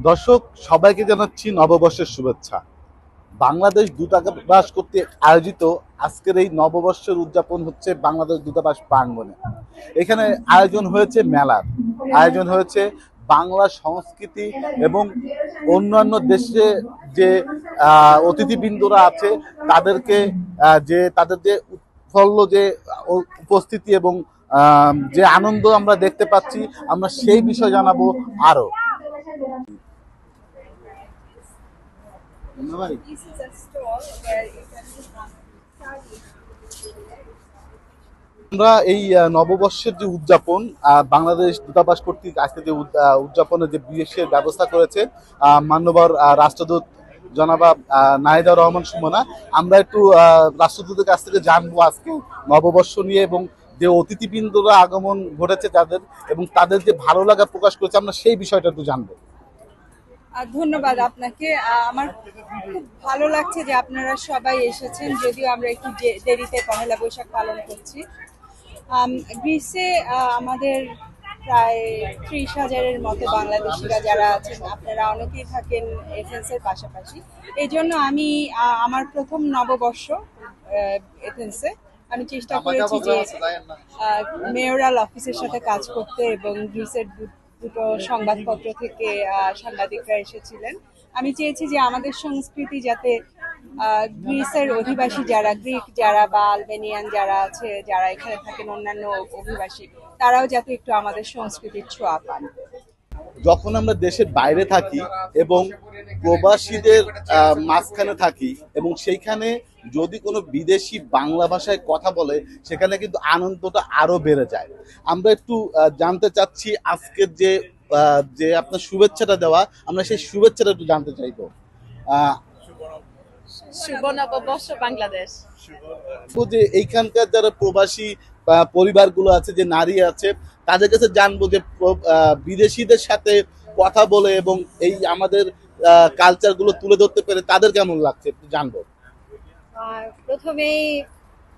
দর্শক সবাইকে জানাচ্ছি নববর্ষের শুভেচ্ছা। বাংলাদেশ দূতাবাস কর্তৃক আয়োজিত আজকের এই নববর্ষের উদযাপন হচ্ছে বাংলাদেশ দূতাবাস প্রাঙ্গণে। এখানে আয়োজন হয়েছে মেলার, আয়োজন হয়েছে বাংলা সংস্কৃতি এবং অন্যান্য দেশে যে অতিথিবৃন্দরা আছে তাদেরকে তাদের যে উৎফুল্ল যে উপস্থিতি এবং যে আনন্দ আমরা দেখতে পাচ্ছি, আমরা সেই বিষয় জানাবো আরো। আমরা এই নববর্ষের যে উদযাপন বাংলাদেশ দূতাবাস কর্তৃক আজকে যে উদযাপনের যে বিশেষ ব্যবস্থা করেছে মাননীয় রাষ্ট্রদূত জনাবা নাহিদা রহমান সুমনা, আমরা একটু রাষ্ট্রদূতের কাছ থেকে জানবো আজকে নববর্ষ নিয়ে এবং যে অতিথিবৃন্দরা আগমন ঘটেছে তাদের এবং তাদের যে ভালো লাগা প্রকাশ করেছে, আমরা সেই বিষয়টা একটু জানবো। ধন্যবাদ আপনাকে। আমার খুব ভালো লাগছে যে আপনারা সবাই এসেছেন, যদিও আমরা একটু দেরিতে পহেলা বৈশাখ পালন করছি। গ্রিসে আমাদের প্রায় 30,000-এর মতো বাংলাদেশিরা যারা আছেন, আপনারা অনেকেই থাকেন এথেন্সের পাশাপাশি। এই জন্য আমি আমার প্রথম নববর্ষ এথেন্সে আমি চেষ্টা করেছি যে মেয়রাল অফিসের সাথে কাজ করতে, এবং গ্রিসের দুটো সংবাদপত্র থেকে সাংবাদিকরা এসেছিলেন। আমি চেয়েছি যে আমাদের সংস্কৃতি যাতে গ্রিসের অধিবাসী যারা, গ্রিক যারা বা আলবেনিয়ান যারা আছে, যারা এখানে থাকেন অন্যান্য অভিবাসী, তারাও যাতে একটু আমাদের সংস্কৃতির ছোঁয়া পান। যখন আমরা দেশের বাইরে থাকি এবং প্রবাসীদের মাঝখানে থাকি এবং সেইখানে যদি কোনো বিদেশি বাংলা ভাষায় কথা বলে, সেখানে কিন্তু আনন্দটা আরো বেড়ে যায়। আমরা একটু জানতে চাচ্ছি আজকের যে যে আপনার শুভেচ্ছাটা দেওয়া, আমরা সেই শুভেচ্ছাটা একটু জানতে চাইবো। শুভ নববর্ষ বাংলাদেশ। যে এইখানকার যারা প্রবাসী পরিবারগুলো আছে, যে নারী আছে, তাদের কাছে জানবো যে বিদেশিদের সাথে কথা বলে এবং এই আমাদের কালচার গুলো তুলে ধরতে পেরে তাদের কেমন লাগছে একটু জানবো। প্রথমেই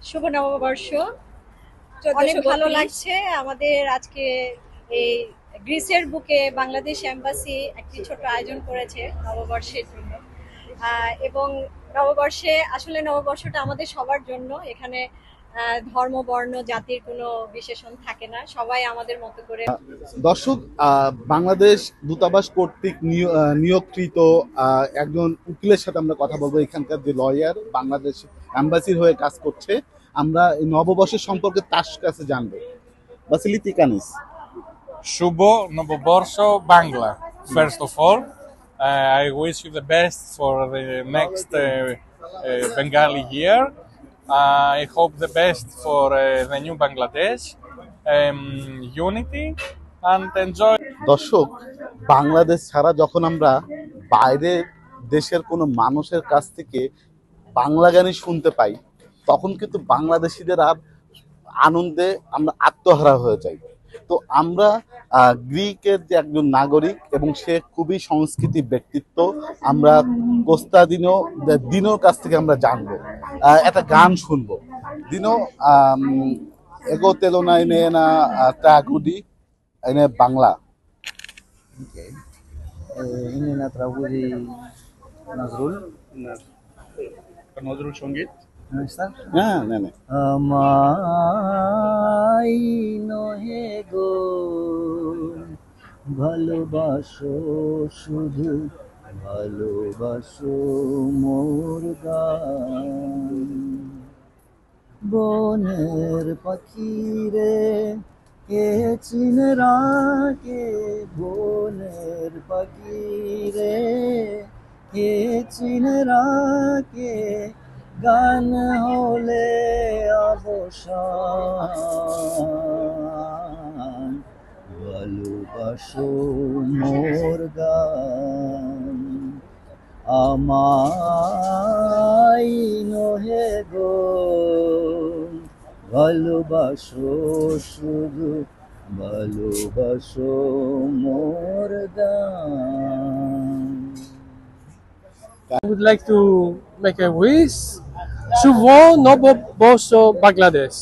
শুভ নববর্ষ। অনেক ভালো লাগছে আমাদের আজকে এই গ্রিসের বুকে বাংলাদেশ এম্বাসি একটি ছোট আয়োজন করেছে নববর্ষের জন্য, এবং নববর্ষে আসলে নববর্ষটা আমাদের সবার জন্য। এখানে ধর্ম বর্ণ জাতির কোনো বিশেষণ থাকে না, সবাই আমাদের মতো করে। দর্শক, বাংলাদেশ দূতাবাস কর্তৃক নিয়োগকৃত একজন উকিলের সাথে আমরা কথা বলবো, এখানকার যে লয়ার বাংলাদেশ এম্বাসির হয়ে কাজ করছে। আমরা এই নববর্ষের সম্পর্কে তার কাছে জানবো। বাসিলিতি কানিস। শুভ নববর্ষ Bangla. First of all, I wish you the best for the next Bengali year. I hope the best for the new Bangladesh, unity and enjoy. দর্শক, বাংলাদেশ ছাড়া যখন আমরা বাইরের দেশের কোনো মানুষের কাছ থেকে বাংলা গানই শুনতে পাই, তখন কিন্তু বাংলাদেশিদের আর আনন্দে আমরা আত্মহারা হয়ে যাই। তো আমরা গ্রিকের যে একজন নাগরিক এবং সে খুবই সংস্কৃতি ব্যক্তিত্ব, আমরা দিনোর কাছ থেকে আমরা জানবো, একটা গান শুনবো। দিনো এগো তেলোনাই নেয় না ট্রাগুডি এনে Bangla. ini Natragudi Nazrul Nazrul সঙ্গীত। হ্যাঁ, না না, আমাই নহে গো ভালোবাসো, শুধু ভালোবাসো মোর গান। বনের পাখিরে কে চিনে রাখে, বনের পাখিরে কে চিনে রাখে, গান হলে অবসান। ভালোবাসো মোর গান, আমায় নহে গো ভালোবাসো, শুধু ভালোবাসো মোর গান। I would like to make a wish. Shubho Noboboso Bangladesh.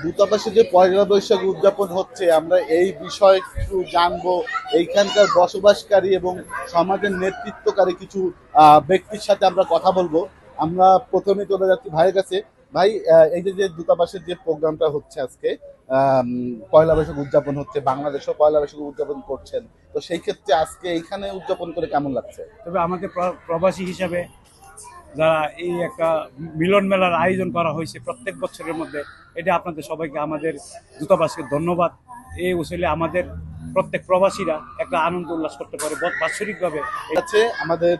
দূতাবাসে যে পয়লা বৈশাখ উদযাপন হচ্ছে, আমরা এই বিষয় একটু জানবো এইখানকার বসবাসকারী এবং সমাজের নেতৃত্বকারী কিছু ব্যক্তির সাথে আমরা কথা বলবো। আমরা প্রথমে চলে যাচ্ছি ভাইয়ের কাছে। ভাই, এই যে দূতাবাসের যে প্রোগ্রামটা হচ্ছে আজকে, পয়লা বৈশাখ উদযাপন হচ্ছে, বাংলাদেশও পয়লা বৈশাখ উদযাপন করছেন, তো সেই ক্ষেত্রে আজকে এইখানে উদযাপন করে কেমন লাগছে? তবে আমাদের প্রবাসী হিসাবে যারা এই একটা মিলন মেলার আয়োজন করা হয়েছে প্রত্যেক বছরের মধ্যে, এটা আপনাদের সবাইকে, আমাদের দূতাবাসকে ধন্যবাদ। এই উসিলে আমাদের প্রত্যেক প্রবাসীরা একটা আনন্দ উল্লাস করতে পারে বাৎসরিকভাবে। আছে আমাদের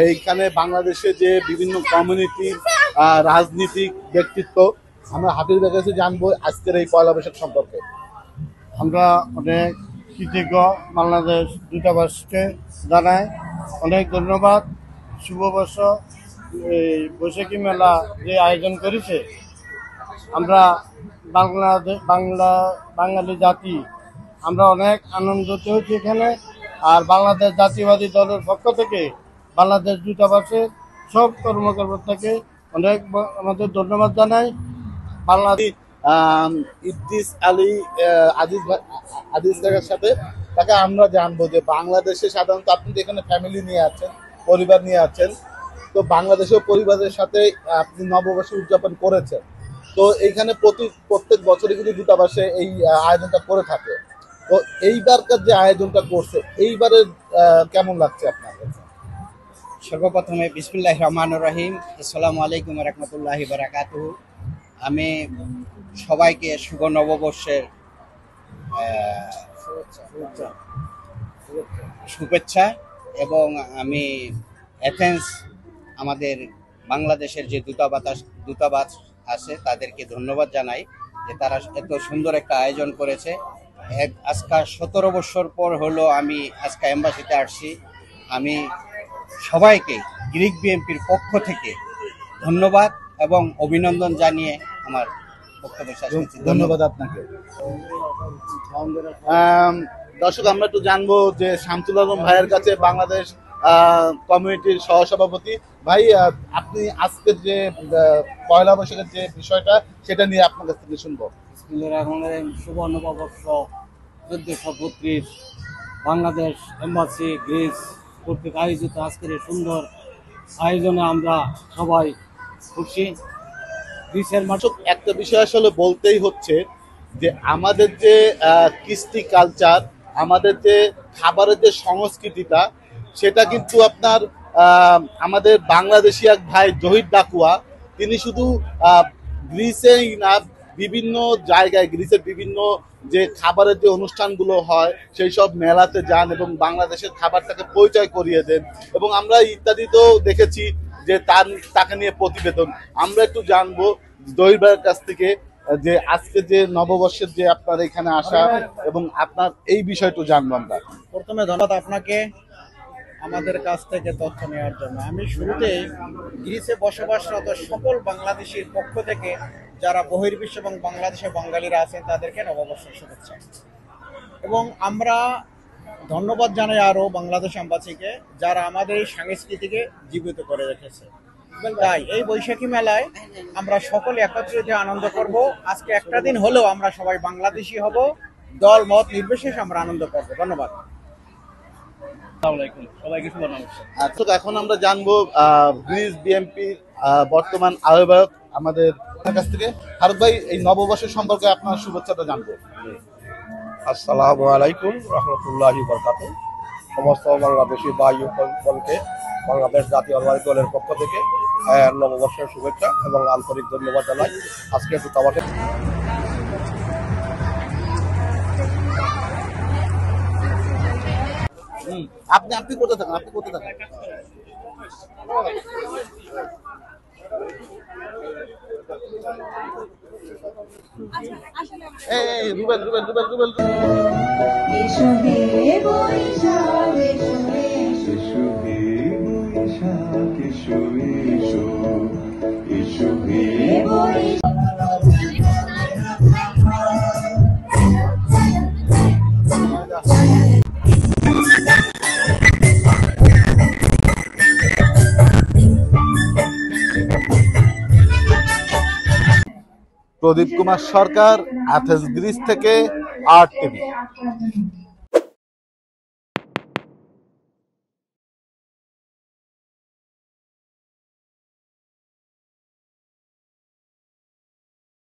এইখানে বাংলাদেশে যে বিভিন্ন কমিউনিটি, রাজনীতিক ব্যক্তিত্ব, আমরা হাফিজের কাছে জানবো আজকের এই পয়লা বৈশাখ সম্পর্কে। আমরা অনেক কৃতজ্ঞ, বাংলাদেশ দূতাবাসকে জানাই অনেক ধন্যবাদ। শুভবর্ষ এই বৈশাখী মেলা যে আয়োজন করেছে, আমরা বাঙালি জাতি আমরা অনেক আনন্দিত হয়েছি এখানে। আর বাংলাদেশ জাতীয়বাদী দলের পক্ষ থেকে বাংলাদেশ দূতাবাসের সব কর্মকর্তাকে অনেক আমাদের ধন্যবাদ জানাই। বাংলাদেশ ইদ্রিস আলী আজিজ ভাইয়ের সাথে তাকে আমরা জানবো যে বাংলাদেশে সাধারণত আপনি এখানে ফ্যামিলি নিয়ে আছেন, পরিবার নিয়ে আছেন, তো বাংলাদেশের পরিবারের সাথে আপনি নববর্ষ উদযাপন করেছেন, তো এইখানে প্রত্যেক বছরই কিন্তু দূতাবাসে এই আয়োজনটা করে থাকে, তো এইবারকার যে আয়োজনটা করছে এইবারে কেমন লাগছে আপনার কাছে? সর্বপ্রথমে বিসমিল্লাহির রহমানির রহিম, আসসালামু আলাইকুম ওয়া রাহমাতুল্লাহি ওয়া বারাকাতুহু। আমি সবাইকে শুভ নববর্ষের শুভেচ্ছা, এবং আমি এথেন্স আমাদের বাংলাদেশের যে দূতাবাস আছে তাদেরকে ধন্যবাদ জানাই যে তারা এত সুন্দর একটা আয়োজন করেছে। আজকে 17 বছর পর হলো আমি আজকে এম্বাসিতে আসছি। আমি সবাইকে গ্রিক বিএনপির পক্ষ থেকে ধন্যবাদ এবং অভিনন্দন জানিয়ে আমার বক্তব্য শেষ করছি। ধন্যবাদ আপনাকে। দর্শক, আমরা একটু জানবো যে শামসুল আলম ভাইয়ের কাছে, বাংলাদেশ কমিউনিটির সহসভাপতি। ভাই, আপনি আজকের যে পয়লা বৈশাখের যে বিষয়টা, সেটা নিয়ে আপনার কাছ থেকে শুনবো। শুভ নববর্ষ 1432 বাংলাদেশ এম্বাসি গ্রিস কর্তৃক আয়োজিত আজকের এই সুন্দর আয়োজনে আমরা সবাই খুশি। গ্রিসের দর্শক, একটা বিষয় আসলে বলতেই হচ্ছে যে আমাদের যে কৃষ্টি কালচার, আমাদের যে খাবারের যে সংস্কৃতিটা, সেটা কিন্তু আপনার আমাদের বাংলাদেশি এক ভাই জহির ডাকুয়া, তিনি শুধু গ্রিসেই না, বিভিন্ন জায়গায় গ্রিসের বিভিন্ন যে খাবারের যে অনুষ্ঠানগুলো হয় সেই সব মেলাতে যান এবং বাংলাদেশের খাবারটাকে পরিচয় করিয়ে দেন, এবং আমরা ইত্যাদিতেও দেখেছি যে তাকে নিয়ে প্রতিবেদন। আমরা একটু জানবো জহির ভাইয়ের কাছ থেকে যে আজকে যে নববর্ষের যে আপনার এখানে আসা এবং আপনার এই বিষয়টা জানবো আমরা। প্রথমে ধন্যবাদ আপনাকে আমাদের কাছ থেকে তথ্য নেওয়ার জন্য। আমি শুরুতেই গ্রিসে বসবাসরত সকল বাংলাদেশির পক্ষ থেকে যারা বহির্বিশ্ব এবং বাংলাদেশে বাঙালিরা আছেন তাদেরকে নববর্ষের শুভেচ্ছা, এবং আমরা ধন্যবাদ জানাই আরও বাংলাদেশ এম্বাসিকে যারা আমাদের এই সংস্কৃতিকে জীবিত করে রেখেছে। তাই এই বৈশাখী মেলায় আমরা সকলে একত্রিত আনন্দ করব। আজকে একটা দিন হলেও আমরা সবাই বাংলাদেশি হব, দল মত নির্বিশেষে আমরা আনন্দ করব। ধন্যবাদ। সবাইকে শুভ নববর্ষ। আচ্ছা, এখন আমরা জানবো গ্রিস বিএনপি বর্তমান আহ্বায়ক আমাদের কাছ থেকে। ফারুক ভাই, এই নববর্ষের সম্পর্কে আপনার শুভেচ্ছাটা জানবো। আসসালামু আলাইকুম রহমতুল্লাহি বরকাতুহু। সমস্ত বাংলাদেশি ভাই বোনকে বাংলাদেশ জাতীয়তাবাদী দলের পক্ষ থেকে নববর্ষের শুভেচ্ছা এবং আন্তরিক ধন্যবাদ জানাই। আজকে দূতাবাসে আপনি কোথায় থাকেন? এই রুবেল এসো হে বৈশাখ, এসো হে বৈশাখ, এসো হে প্রদীপ কুমার সরকার, অ্যাথেন্স গ্রিস থেকে RTV।